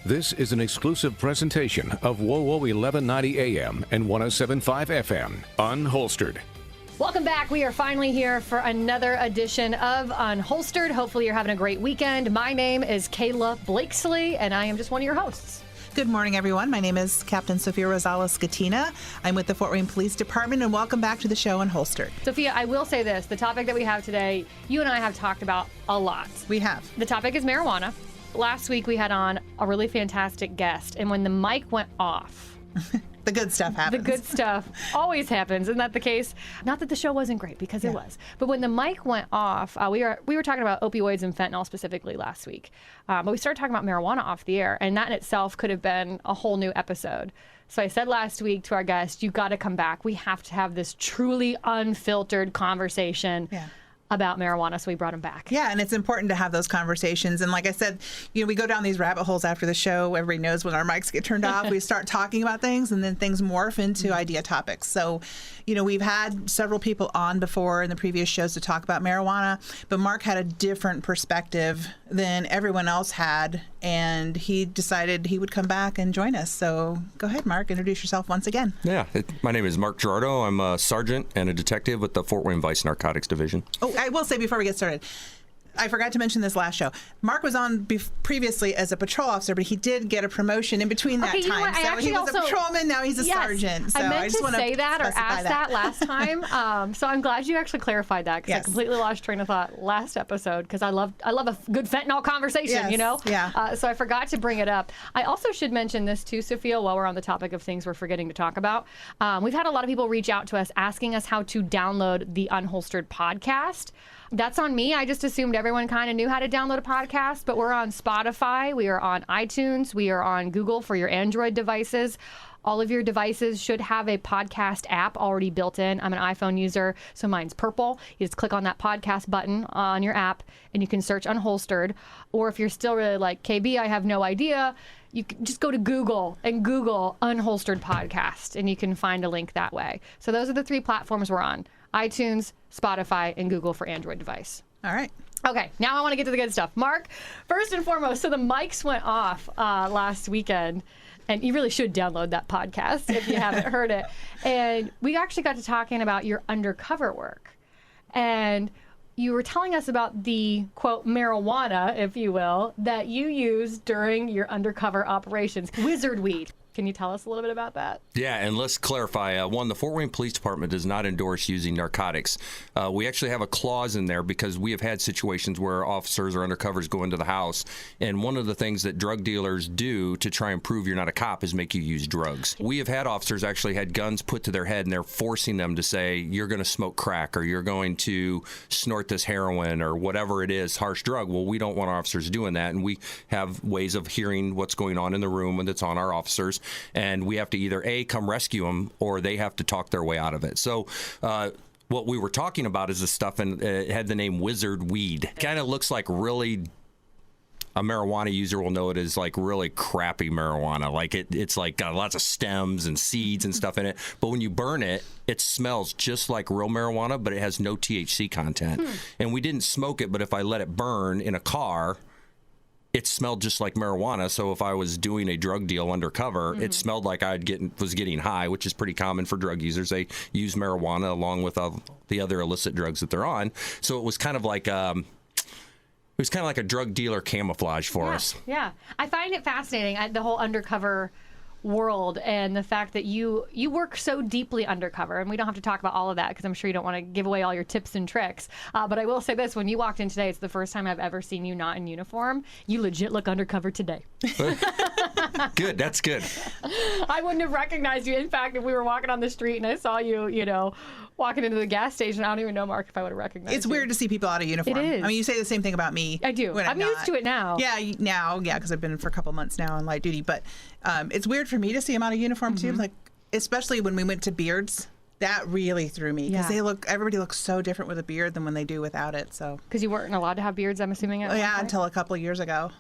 This is an exclusive presentation of WOWO 1190 AM and 107.5 FM, Unholstered. Welcome back. We are finally here for another edition of Unholstered. Hopefully you're having a great weekend. My name is Kayla Blakesley, and I am just one of your hosts. Good morning, everyone. My name is Captain Sophia Rosales-Scatina. I'm with the Fort Wayne Police Department, and welcome back to the show Unholstered. Sophia, I will say this. The topic that we have today, you and I have talked about a lot. We have. The topic is marijuana. Last week we had on a really fantastic guest, and when the mic went off... The good stuff happens. The good stuff always happens. Isn't that the case? Not that the show wasn't great, because it was. But when the mic went off, we were talking about opioids and fentanyl specifically last week. But we started talking about marijuana off the air, and that in itself could have been a whole new episode. So I said last week to our guest, you got to come back. We have to have this truly unfiltered conversation about marijuana, so we brought him back. Yeah, and it's important to have those conversations. And like I said, we go down these rabbit holes after the show. Everybody knows when our mics get turned off, we start talking about things, and then things morph into idea topics. So, we've had several people on before in the previous shows to talk about marijuana, but Mark had a different perspective than everyone else had, and he decided he would come back and join us. So go ahead, Mark, introduce yourself once again. Yeah, my name is Mark Gerardo. I'm a sergeant and a detective with the Fort Wayne Vice Narcotics Division. Oh, I will say before we get started, I forgot to mention this last show. Mark was on previously as a patrol officer, but he did get a promotion in between that time. So he was a patrolman, now he's a sergeant. So I meant just to say that or ask that last time. So I'm glad you actually clarified that, because I completely lost train of thought last episode, because I love a good fentanyl conversation, Yeah. So I forgot to bring it up. I also should mention this too, Sophia, while we're on the topic of things we're forgetting to talk about. We've had a lot of people reach out to us asking us how to download the Unholstered podcast. That's on me. I just assumed everyone kind of knew how to download a podcast, but we're on Spotify, we are on iTunes, we are on Google for your Android devices. All of your devices should have a podcast app already built in. I'm an iPhone user, so mine's purple. You just click on that podcast button on your app, and you can search Unholstered. Or if you're still really like, KB, I have no idea, you can just go to Google and Google Unholstered Podcast, and you can find a link that way. So those are the three platforms we're on: iTunes, Spotify, and Google for Android device. All right. Okay, now I want to get to the good stuff. Mark, first and foremost, so the mics went off last weekend, and you really should download that podcast if you haven't heard it. And we actually got to talking about your undercover work. And you were telling us about the, quote, marijuana, if you will, that you used during your undercover operations, wizard weed. Can you tell us a little bit about that? Yeah, and let's clarify. One, the Fort Wayne Police Department does not endorse using narcotics. We actually have a clause in there because we have had situations where officers or undercovers go into the house, and one of the things that drug dealers do to try and prove you're not a cop is make you use drugs. We have had officers actually had guns put to their head, and they're forcing them to say, you're going to smoke crack, or you're going to snort this heroin, or whatever it is, harsh drug. Well, we don't want our officers doing that, and we have ways of hearing what's going on in the room when it's on our officers. And we have to either A, come rescue them, or they have to talk their way out of it. So what we were talking about is this stuff, and it had the name wizard weed. Kind of looks like really, a marijuana user will know it as like really crappy marijuana. Like it's like got lots of stems and seeds and stuff in it. But when you burn it, it smells just like real marijuana, but it has no THC content. And we didn't smoke it, but if I let it burn in a car, it smelled just like marijuana. So if I was doing a drug deal undercover, it smelled like was getting high, which is pretty common for drug users. They use marijuana along with the other illicit drugs that they're on. So it was kind of like a drug dealer camouflage for us. Yeah, I find it fascinating, the whole undercover world, and the fact that you work so deeply undercover, and we don't have to talk about all of that because I'm sure you don't want to give away all your tips and tricks, but I will say this: when you walked in today, it's the first time I've ever seen you not in uniform. You legit look undercover today. Good, that's good. I wouldn't have recognized you. In fact, if we were walking on the street and I saw you, walking into the gas station, I don't even know, Mark, if I would have recognized It's you. weird to see people out of uniform. It is. I mean, you say the same thing about me. I do. I'm used to it now. Yeah, because I've been for a couple months now on light duty. But it's weird for me to see them out of uniform too. Like, especially when we went to beards, that really threw me because everybody looks so different with a beard than when they do without it. So because you weren't allowed to have beards, I'm assuming. At one point? Until a couple of years ago.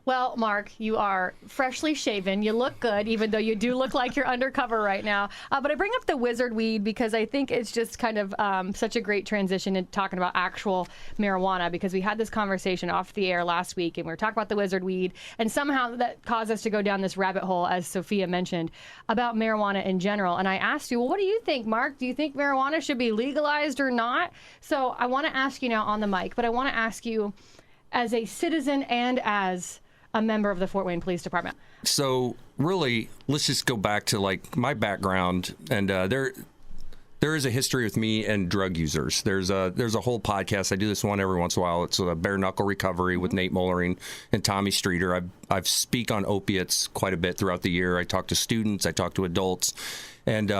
Well, Mark, you are freshly shaven. You look good, even though you do look like you're undercover right now. But I bring up the wizard weed because I think it's just kind of such a great transition in talking about actual marijuana, because we had this conversation off the air last week and we were talking about the wizard weed, and somehow that caused us to go down this rabbit hole, as Sophia mentioned, about marijuana in general. And I asked you, well, what do you think, Mark? Do you think marijuana should be legalized or not? So I want to ask you now on the mic, but I want to ask you as a citizen and as a member of the Fort Wayne Police Department. So really, let's just go back to like my background, and there is a history with me and drug users. There's a whole podcast. I do this one every once in a while. It's a bare knuckle recovery with Nate Mollering and Tommy Streeter. I've speak on opiates quite a bit throughout the year. I talk to students. I talk to adults, and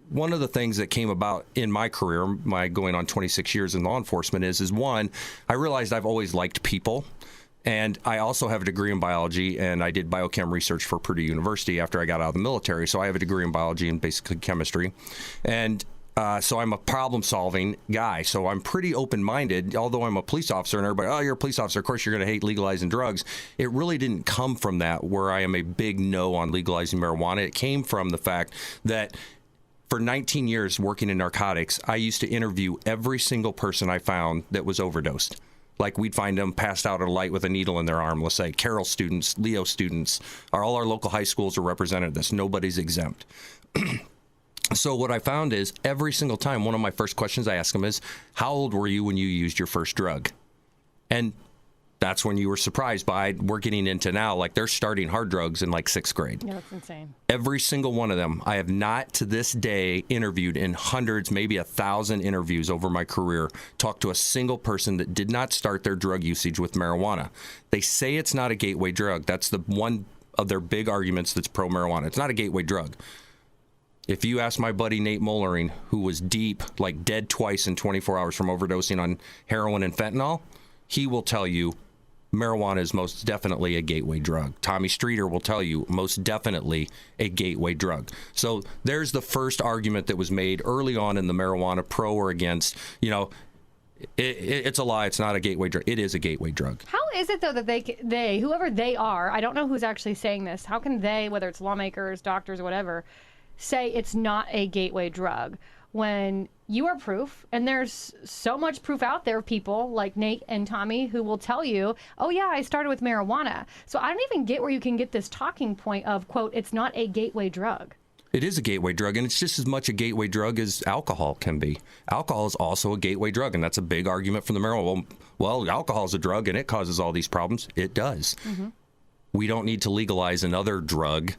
one of the things that came about in my career, my going on 26 years in law enforcement, is one, I realized I've always liked people. And I also have a degree in biology, and I did biochem research for Purdue University after I got out of the military. So I have a degree in biology and basically chemistry. And so I'm a problem-solving guy. So I'm pretty open-minded, although I'm a police officer, and everybody, oh, you're a police officer, of course you're going to hate legalizing drugs. It really didn't come from that, where I am a big no on legalizing marijuana. It came from the fact that for 19 years working in narcotics, I used to interview every single person I found that was overdosed. Like we'd find them passed out at a light with a needle in their arm. Let's say Carroll students, Leo students, all our local high schools are represented this. Nobody's exempt. So what I found is every single time, one of my first questions I ask them is, how old were you when you used your first drug? And that's when you were surprised by, we're getting into now, like they're starting hard drugs in like 6th grade. Yeah, that's insane. Every single one of them. I have not to this day interviewed in hundreds, maybe 1,000 interviews over my career, talked to a single person that did not start their drug usage with marijuana. They say it's not a gateway drug. That's the one of their big arguments that's pro-marijuana. It's not a gateway drug. If you ask my buddy Nate Mollering, who was deep, like dead twice in 24 hours from overdosing on heroin and fentanyl, he will tell you marijuana is most definitely a gateway drug. Tommy Streeter will tell you most definitely a gateway drug. So there's the first argument that was made early on in the marijuana, pro or against. You know, it's a lie. It's not a gateway drug. It is a gateway drug. How is it, though, that they, whoever they are, I don't know who's actually saying this, how can they, whether it's lawmakers, doctors, or whatever, say it's not a gateway drug when you are proof, and there's so much proof out there of people like Nate and Tommy who will tell you, oh yeah, I started with marijuana. So I don't even get where you can get this talking point of, quote, it's not a gateway drug. It is a gateway drug, and it's just as much a gateway drug as alcohol can be. Alcohol is also a gateway drug, and that's a big argument from the marijuana. Well, alcohol is a drug, and it causes all these problems. It does. Mm-hmm. We don't need to legalize another drug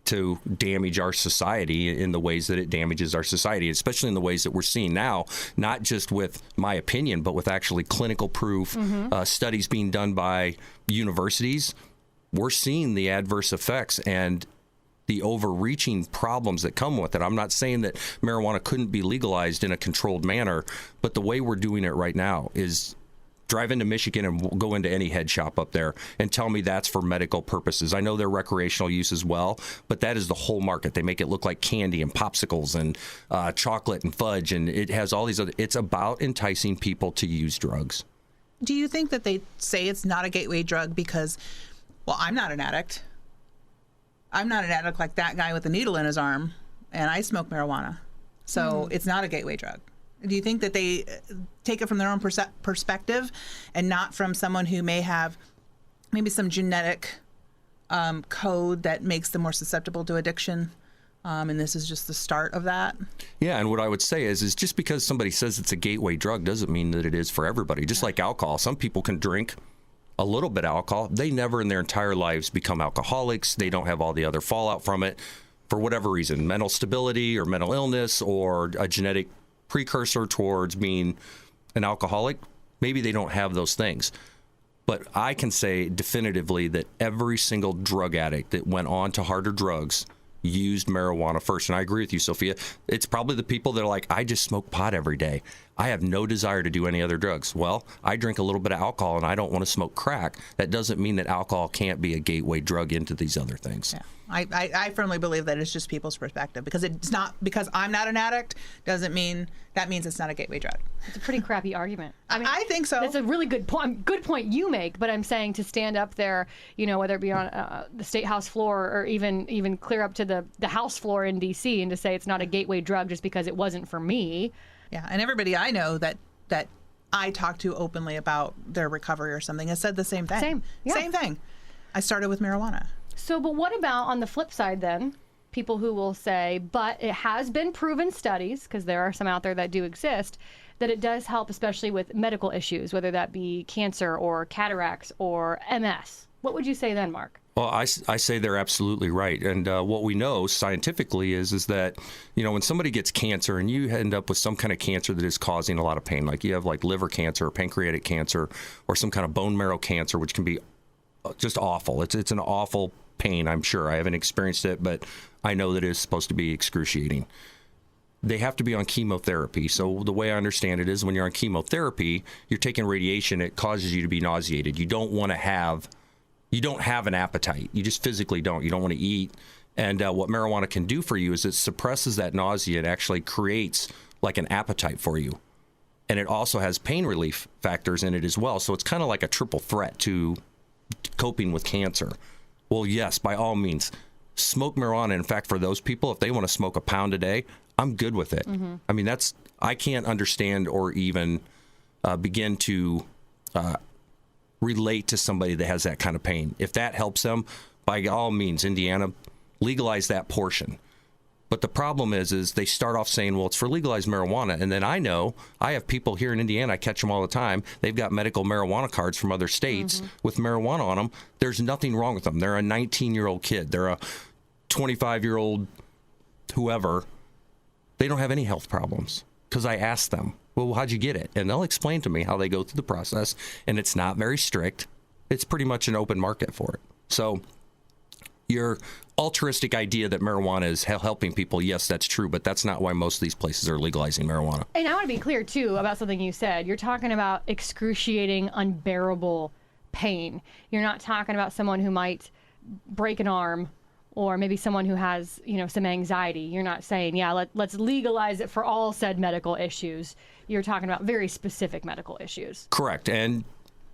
to damage our society in the ways that it damages our society, especially in the ways that we're seeing now, not just with my opinion, but with actually clinical proof, studies being done by universities. We're seeing the adverse effects and the overreaching problems that come with it. I'm not saying that marijuana couldn't be legalized in a controlled manner, but the way we're doing it right now is drive into Michigan and go into any head shop up there and tell me that's for medical purposes. I know they're recreational use as well, but that is the whole market. They make it look like candy and popsicles and chocolate and fudge, and it has all these other. It's about enticing people to use drugs. Do you think that they say it's not a gateway drug because, well, I'm not an addict. I'm not an addict like that guy with a needle in his arm, and I smoke marijuana. So it's not a gateway drug. Do you think that they take it from their own perspective and not from someone who may have maybe some genetic code that makes them more susceptible to addiction? And this is just the start of that? Yeah, and what I would say is just because somebody says it's a gateway drug doesn't mean that it is for everybody. Just like alcohol. Some people can drink a little bit of alcohol. They never in their entire lives become alcoholics. They don't have all the other fallout from it for whatever reason, mental stability or mental illness or a genetic precursor towards being an alcoholic. Maybe they don't have those things. But I can say definitively that every single drug addict that went on to harder drugs used marijuana first. And I agree with you, Sophia. It's probably the people that are like, I just smoke pot every day. I have no desire to do any other drugs. Well, I drink a little bit of alcohol and I don't want to smoke crack. That doesn't mean that alcohol can't be a gateway drug into these other things. Yeah. I firmly believe that it's just people's perspective, because it's not, because I'm not an addict doesn't mean that means it's not a gateway drug. It's a pretty crappy argument. I mean, I think so. It's a really good point. Good point you make. But I'm saying to stand up there, whether it be on the state house floor or even clear up to the House floor in D.C. and to say it's not a gateway drug just because it wasn't for me. Yeah, and everybody I know that I talk to openly about their recovery or something has said the same thing. Same thing. I started with marijuana. So, but what about on the flip side then? People who will say, but it has been proven studies, because there are some out there that do exist, that it does help, especially with medical issues, whether that be cancer or cataracts or MS. What would you say then, Mark? Well, I say they're absolutely right. And what we know scientifically is that, when somebody gets cancer and you end up with some kind of cancer that is causing a lot of pain, like you have like liver cancer or pancreatic cancer or some kind of bone marrow cancer, which can be just awful. It's an awful pain, I'm sure. I haven't experienced it, but I know that it's supposed to be excruciating. They have to be on chemotherapy. So the way I understand it is when you're on chemotherapy, you're taking radiation, it causes you to be nauseated. You don't have an appetite. You just physically don't. You don't want to eat. And what marijuana can do for you is it suppresses that nausea. It actually creates like an appetite for you. And it also has pain relief factors in it as well. So it's kind of like a triple threat to coping with cancer. Well, yes, by all means, smoke marijuana. In fact, for those people, if they want to smoke a pound a day, I'm good with it. Mm-hmm. I mean, I can't understand or even begin to relate to somebody that has that kind of pain. If that helps them, by all means, Indiana, legalize that portion. But the problem is they start off saying, well, it's for legalized marijuana. And then I have people here in Indiana, I catch them all the time. They've got medical marijuana cards from other states with marijuana on them. There's nothing wrong with them. They're a 19-year-old kid. They're a 25-year-old whoever. They don't have any health problems because I asked them, well, how'd you get it? And they'll explain to me how they go through the process. And it's not very strict. It's pretty much an open market for it. So your altruistic idea that marijuana is helping people, yes, that's true, but that's not why most of these places are legalizing marijuana. And I want to be clear, too, about something you said. You're talking about excruciating, unbearable pain. You're not talking about someone who might break an arm or maybe someone who has, some anxiety. You're not saying, let's legalize it for all said medical issues. You're talking about very specific medical issues. Correct, and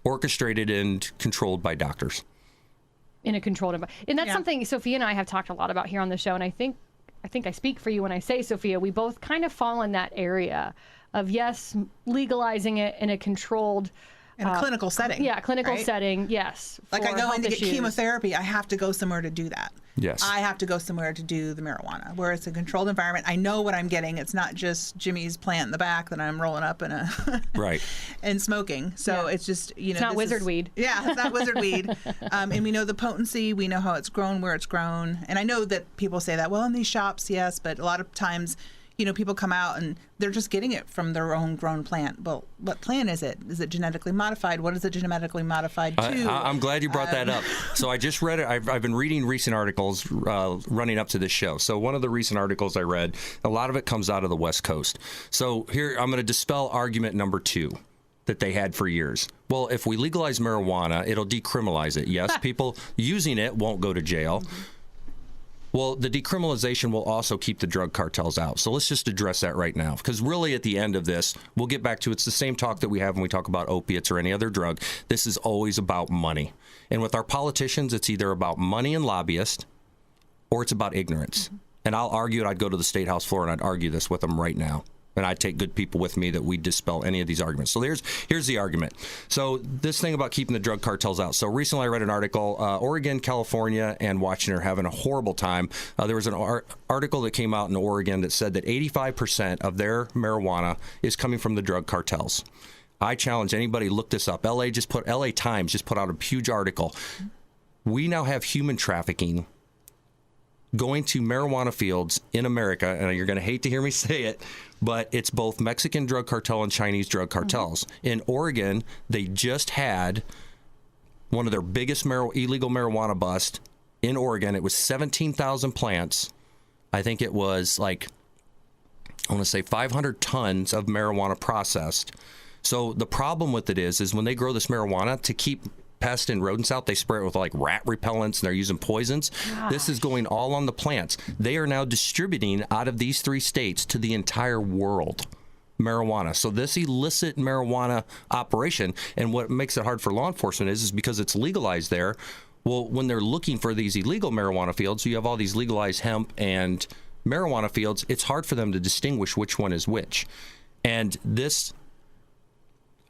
orchestrated and controlled by doctors. In a controlled environment. And that's something Sophia and I have talked a lot about here on the show. And I think I speak for you when I say, Sophia, we both kind of fall in that area of, yes, legalizing it in a controlled... In a clinical setting. Yeah, clinical setting, yes. Like I go in to get chemotherapy, I have to go somewhere to do that. Yes. I have to go somewhere to do the marijuana, where it's a controlled environment. I know what I'm getting. It's not just Jimmy's plant in the back that I'm rolling up in right. and smoking. So it's just, it's not wizard weed. Yeah, it's not wizard weed. And we know the potency. We know how it's grown, where it's grown. And I know that people say that, well, in these shops, yes, but a lot of times, people come out and they're just getting it from their own grown plant. Well, what plant is it? Is it genetically modified? What is it genetically modified to? I'm glad you brought that up. So I just read it. I've been reading recent articles running up to this show. So one of the recent articles I read, a lot of it comes out of the West Coast. So here, I'm going to dispel argument number 2 that they had for years. Well, if we legalize marijuana, it'll decriminalize it. Yes, people using it won't go to jail. Mm-hmm. Well, the decriminalization will also keep the drug cartels out. So let's just address that right now. Because really at the end of this, we'll get back to it's the same talk that we have when we talk about opiates or any other drug. This is always about money. And with our politicians, it's either about money and lobbyists or it's about ignorance. Mm-hmm. And I'll argue it. I'd go to the State House floor and I'd argue this with them right now. And I'd take good people with me that we dispel any of these arguments. So here's the argument. So this thing about keeping the drug cartels out. So recently I read an article, Oregon, California, and Washington are having a horrible time. There was an article that came out in Oregon that said that 85% of their marijuana is coming from the drug cartels. I challenge anybody, look this up. LA Times just put out a huge article. We now have human trafficking going to marijuana fields in America, and you're going to hate to hear me say it, but it's both Mexican drug cartel and Chinese drug cartels. Mm-hmm. In Oregon, they just had one of their biggest illegal marijuana busts in Oregon. It was 17,000 plants. I think it was like I want to say 500 tons of marijuana processed. So the problem with it is when they grow this marijuana to keep pests and rodents out, they spray it with like rat repellents and they're using poisons. Gosh. This is going all on the plants. They are now distributing out of these 3 states to the entire world marijuana. So this illicit marijuana operation, and what makes it hard for law enforcement is because it's legalized there. Well, when they're looking for these illegal marijuana fields, you have all these legalized hemp and marijuana fields. It's hard for them to distinguish which one is which. And this,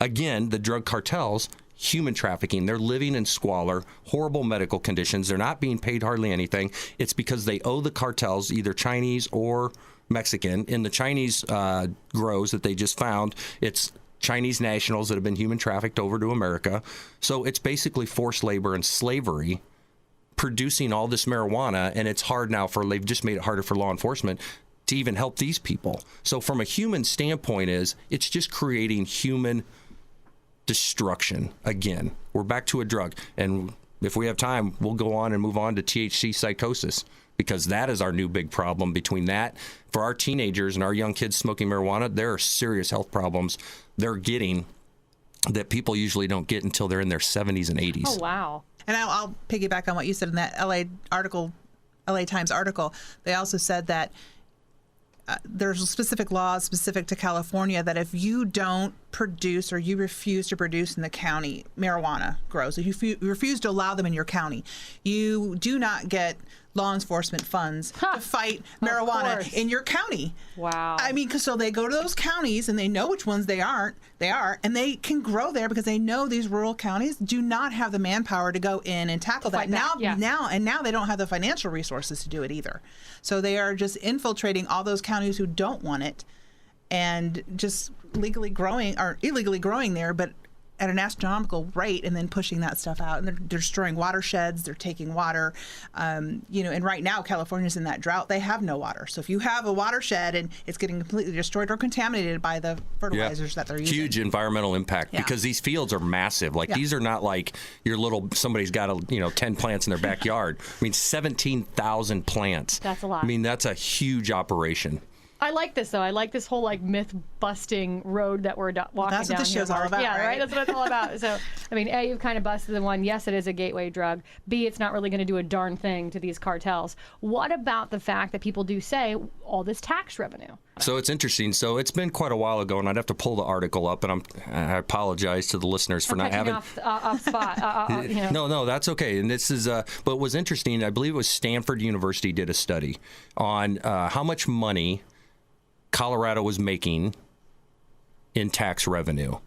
again, the drug cartels, human trafficking, they're living in squalor, horrible medical conditions. They're not being paid hardly anything. It's because they owe the cartels, either Chinese or Mexican. In the Chinese grows that they just found, it's Chinese nationals that have been human trafficked over to America. So it's basically forced labor and slavery producing all this marijuana, and it's hard now they've just made it harder for law enforcement to even help these people. So from a human standpoint it's just creating human destruction. Again, we're back to a drug, and if we have time, we'll go on and move on to THC psychosis, because that is our new big problem. Between that, for our teenagers and our young kids smoking marijuana, there are serious health problems they're getting that people usually don't get until they're in their 70s and 80s. Oh, wow. And I'll piggyback on what you said in that LA Times article. They also said that there's specific laws specific to California that if you don't produce or you refuse to produce in the county marijuana grows, if you refuse to allow them in your county, you do not get law enforcement funds to fight marijuana in your county. Wow. I mean, so they go to those counties and they know which ones they are, and they can grow there because they know these rural counties do not have the manpower to go in and tackle that. Now they don't have the financial resources to do it either. So they are just infiltrating all those counties who don't want it and just legally growing or illegally growing there, but at an astronomical rate, and then pushing that stuff out. And they're destroying watersheds. They're taking water. And right now, California's in that drought. They have no water. So if you have a watershed and it's getting completely destroyed or contaminated by the fertilizers that they're using. Huge environmental impact because these fields are massive. These are not like your somebody's got 10 plants in their backyard. I mean, 17,000 plants. That's a lot. I mean, that's a huge operation. I like this, though. I like this whole myth-busting road that we're walking down. That's what this show's all about, yeah, right? That's what it's all about. So, I mean, A, you've kind of busted the one. Yes, it is a gateway drug. B, it's not really going to do a darn thing to these cartels. What about the fact that people do say all this tax revenue? So it's interesting. So it's been quite a while ago, and I'd have to pull the article up, and I apologize to the listeners for not having off spot. No, that's okay. And this is, but what was interesting, I believe it was Stanford University did a study on how much money Colorado was making in tax revenue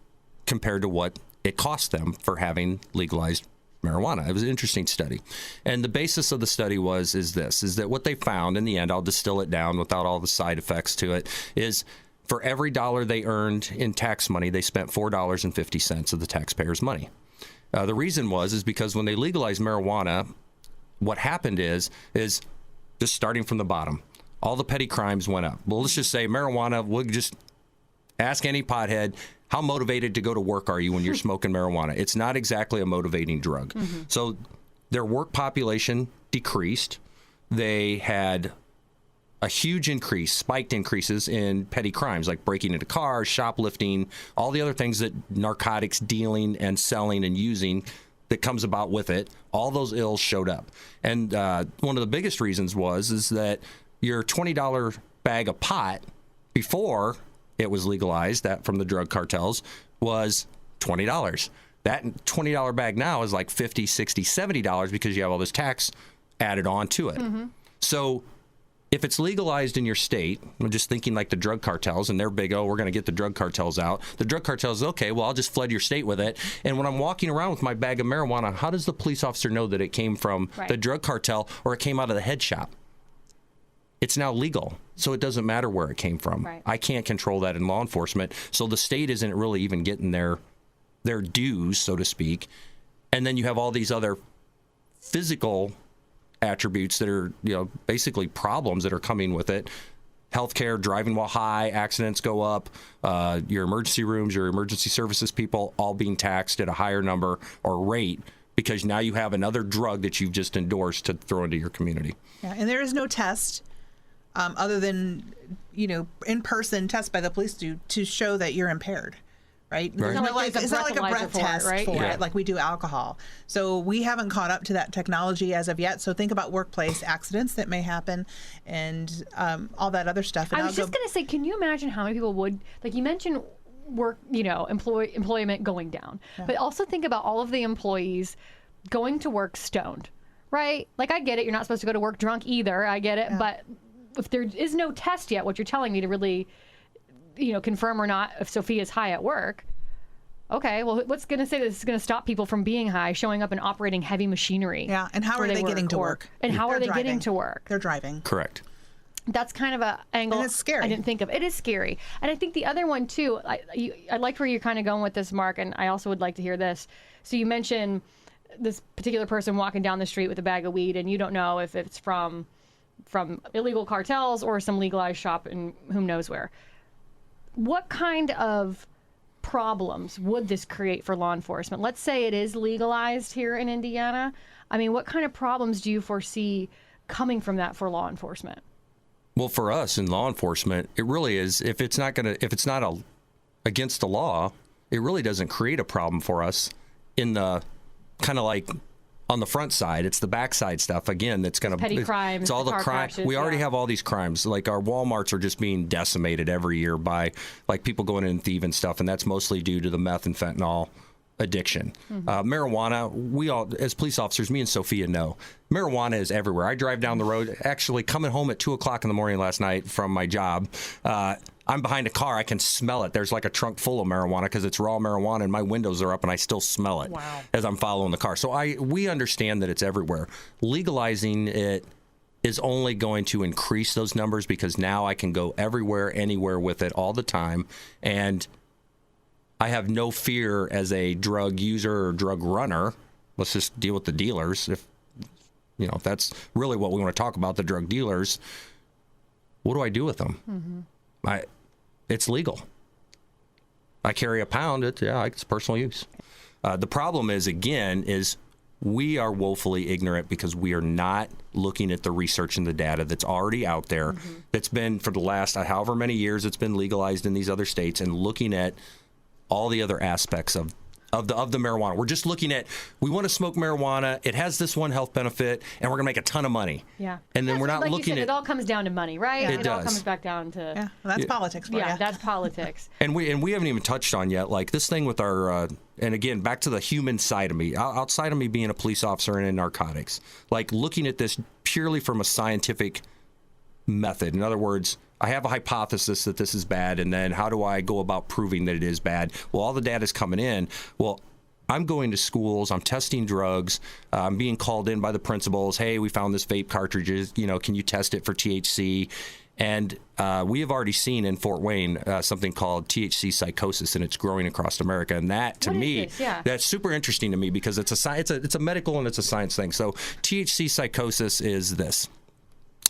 compared to what it cost them for having legalized marijuana. It was an interesting study. And the basis of the study is that what they found in the end, I'll distill it down without all the side effects to it, is for every dollar they earned in tax money, they spent $4.50 of the taxpayers' money. The reason is because when they legalized marijuana, what happened is just starting from the bottom, all the petty crimes went up. Well, let's just say marijuana, we'll just ask any pothead, how motivated to go to work are you when you're smoking marijuana? It's not exactly a motivating drug. Mm-hmm. So their work population decreased. They had a huge spiked increases in petty crimes like breaking into cars, shoplifting, all the other things that narcotics dealing and selling and using that comes about with it. All those ills showed up. And one of the biggest reasons is that your $20 bag of pot before it was legalized, that from the drug cartels, was $20. That $20 bag now is like $50, $60, $70 because you have all this tax added on to it. Mm-hmm. So if it's legalized in your state, I'm just thinking like the drug cartels, and they're big, we're going to get the drug cartels out. The drug cartels, okay, well, I'll just flood your state with it. And when I'm walking around with my bag of marijuana, how does the police officer know that it came from the drug cartel or it came out of the head shop? It's now legal, so it doesn't matter where it came from. Right. I can't control that in law enforcement, so the state isn't really even getting their dues, so to speak. And then you have all these other physical attributes that are, basically problems that are coming with it. Healthcare, driving while high, accidents go up, your emergency rooms, your emergency services people all being taxed at a higher number or rate because now you have another drug that you've just endorsed to throw into your community. Yeah, and there is no test other than, in-person tests by the police to show that you're impaired. Right? It's not like It's not like a breath test for right? it, like we do alcohol. So we haven't caught up to that technology as of yet. So think about workplace accidents that may happen and all that other stuff. And I was just going to say, can you imagine how many people would, like you mentioned work, employment going down, but also think about all of the employees going to work stoned, right? Like I get it. You're not supposed to go to work drunk either. I get it. Yeah. But if there is no test yet, what you're telling me to really confirm or not if Sophia's high at work. Okay, well, what's going to say this is going to stop people from being high, showing up and operating heavy machinery? Yeah, and how are they getting to work? And how are they getting to work? They're driving. Correct. That's kind of an angle and it's scary. I didn't think of. It is scary. And I think the other one, too, I liked where you're kind of going with this, Mark, and I also would like to hear this. So you mentioned this particular person walking down the street with a bag of weed, and you don't know if it's from illegal cartels or some legalized shop in whom knows where. What kind of problems would this create for law enforcement? Let's say it is legalized here in Indiana. I mean, what kind of problems do you foresee coming from that for law enforcement? Well, for us in law enforcement, it really is. If it's not against the law, it really doesn't create a problem for us in the kind of like on the front side. It's the backside stuff again that's going to petty crimes. It's all the crime. We already have all these crimes. Like our Walmarts are just being decimated every year by like people going in and thieving stuff, and that's mostly due to the meth and fentanyl addiction. Marijuana, we all, as police officers, me and Sophia know, marijuana is everywhere. I drive down the road, actually coming home at 2:00 in the morning last night from my job. I'm behind a car. I can smell it. There's like a trunk full of marijuana because it's raw marijuana and my windows are up and I still smell it as I'm following the car. So we understand that it's everywhere. Legalizing it is only going to increase those numbers because now I can go everywhere, anywhere with it all the time. And I have no fear as a drug user or drug runner. Let's just deal with the dealers. If that's really what we want to talk about, the drug dealers. What do I do with them? It's legal. I carry a pound. It's personal use. The problem is we are woefully ignorant because we are not looking at the research and the data that's already out there. That's been for the last however many years it's been legalized in these other states, and looking at all the other aspects of the marijuana. We're just looking at, we want to smoke marijuana. It has this one health benefit, and we're going to make a ton of money. Yeah. And then we're not looking at... It all comes down to money, right? Yeah, it does. All comes back down to... Yeah, well, that's politics for you. Yeah, that's politics. And we haven't even touched on yet, like this thing with our... and again, back to the human side of me, outside of me being a police officer and in narcotics, like looking at this purely from a scientific method. In other words, I have a hypothesis that this is bad, and then how do I go about proving that it is bad? Well, all the data's coming in. Well, I'm going to schools, I'm testing drugs, I'm being called in by the principals, hey, we found this vape cartridges, can you test it for THC? And we have already seen in Fort Wayne something called THC psychosis, and it's growing across America. And that, to me, that's super interesting to me because it's a medical and it's a science thing. So THC psychosis is this.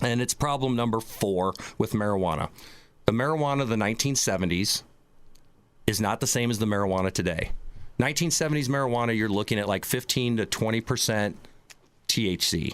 And it's problem number 4 with marijuana. The marijuana of the 1970s is not the same as the marijuana today. 1970s marijuana, you're looking at like 15 to 20% THC.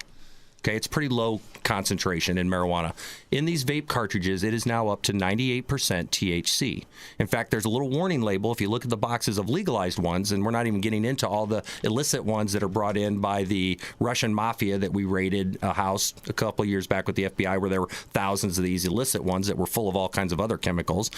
Okay, it's pretty low concentration in marijuana. In these vape cartridges, it is now up to 98% THC. In fact, there's a little warning label if you look at the boxes of legalized ones, and we're not even getting into all the illicit ones that are brought in by the Russian mafia that we raided a house a couple of years back with the FBI where there were thousands of these illicit ones that were full of all kinds of other chemicals.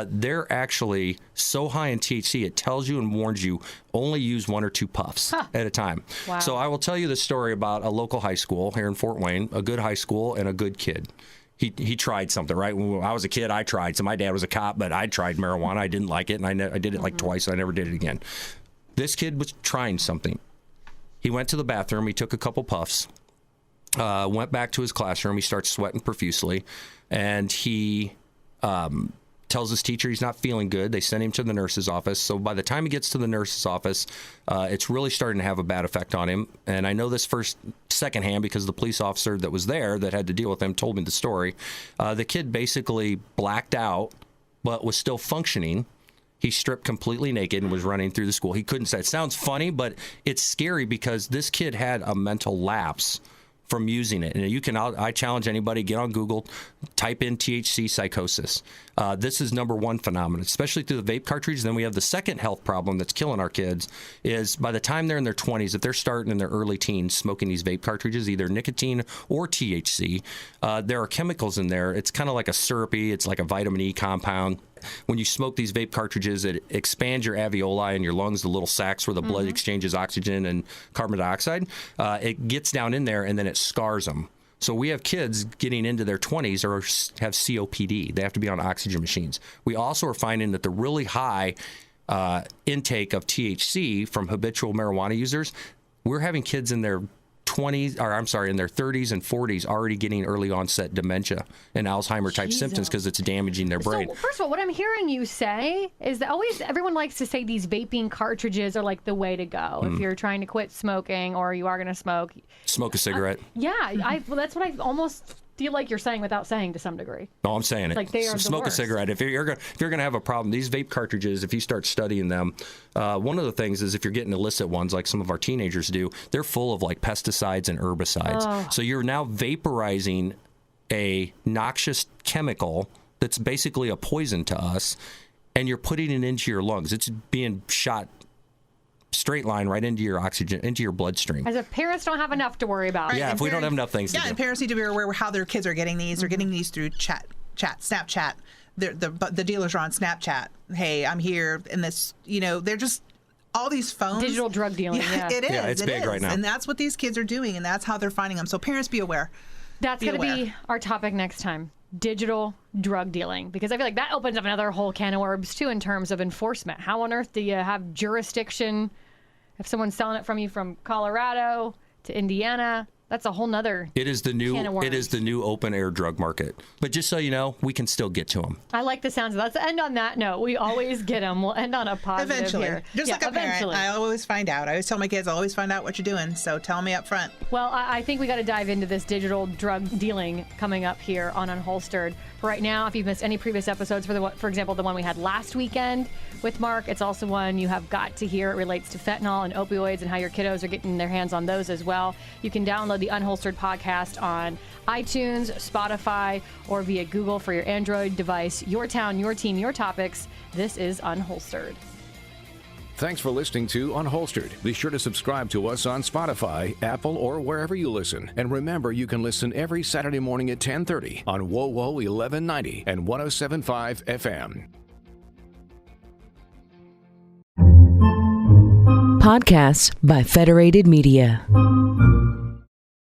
They're actually so high in THC, it tells you and warns you only use 1 or 2 puffs at a time. Wow. So I will tell you the story about a local high school here in Fort Wayne, a good high school and a good kid. He tried something, right? When I was a kid, I tried. So my dad was a cop, but I tried marijuana. I didn't like it, and I did it like twice, and I never did it again. This kid was trying something. He went to the bathroom. He took a couple puffs, went back to his classroom. He starts sweating profusely, and he tells his teacher he's not feeling good. They send him to the nurse's office. So by the time he gets to the nurse's office, it's really starting to have a bad effect on him. And I know this secondhand because the police officer that was there that had to deal with him told me the story. The kid basically blacked out, but was still functioning. He stripped completely naked and was running through the school. He couldn't say. It sounds funny, but it's scary because this kid had a mental lapse from using it. And I challenge anybody, get on Google, type in THC psychosis. This is number one phenomenon, especially through the vape cartridge. Then we have the second health problem that's killing our kids is by the time they're in their 20s, if they're starting in their early teens smoking these vape cartridges, either nicotine or THC, there are chemicals in there. It's kind of like a syrupy, it's like a vitamin E compound. When you smoke these vape cartridges, it expands your alveoli in your lungs, the little sacs where the blood exchanges oxygen and carbon dioxide. It gets down in there, and then it scars them. So we have kids getting into their 20s or have COPD. They have to be on oxygen machines. We also are finding that the really high intake of THC from habitual marijuana users, we're having kids in their 20s, or I'm sorry, in their 30s and 40s already getting early onset dementia and Alzheimer type symptoms because it's damaging their brain. So, first of all, what I'm hearing you say is that everyone likes to say these vaping cartridges are like the way to go if you're trying to quit smoking or you are going to smoke. Smoke a cigarette. Well, that's what I almost feel like you're saying without saying to some degree. No, I'm saying it. Like they are Smoke a cigarette. If you're going to have a problem, these vape cartridges, if you start studying them, one of the things is if you're getting illicit ones like some of our teenagers do, they're full of like pesticides and herbicides. So you're now vaporizing a noxious chemical that's basically a poison to us, and you're putting it into your lungs. It's being shot straight line right into your oxygen, into your bloodstream. As if parents don't have enough to worry about. Right, yeah, if we don't have enough things to do. And parents need to be aware of how their kids are getting these. They're getting these through Snapchat. The dealers are on Snapchat. Hey, I'm here, and this, they're just all these phones. Digital drug dealing. Yeah. It is. Yeah, it's big right now. And that's what these kids are doing, and that's how they're finding them. So parents, be aware. That's going to be our topic next time. Digital drug dealing, because I feel like that opens up another whole can of worms too in terms of enforcement. How on earth do you have jurisdiction if someone's selling it from you from Colorado to Indiana? That's a whole nother It is the new open air drug market. But just so you know, we can still get to them. I like the sounds of that. Let's end on that note. We always get them. We'll end on a positive Eventually. here. Just like a parent, I always find out. I always tell my kids, I always find out what you're doing. So tell me up front. Well, I think we got to dive into this digital drug dealing coming up here on Unholstered. For right now, if you've missed any previous episodes, for example, the one we had last weekend with Mark, it's also one you have got to hear. It relates to fentanyl and opioids and how your kiddos are getting their hands on those as well. You can download the Unholstered podcast on iTunes, Spotify, or via Google for your Android device. Your town, your team, your topics. This is Unholstered. Thanks for listening to Unholstered. Be sure to subscribe to us on Spotify, Apple, or wherever you listen. And remember, you can listen every Saturday morning at 10:30 on WOWO 1190 and 107.5 FM. Podcasts by Federated Media.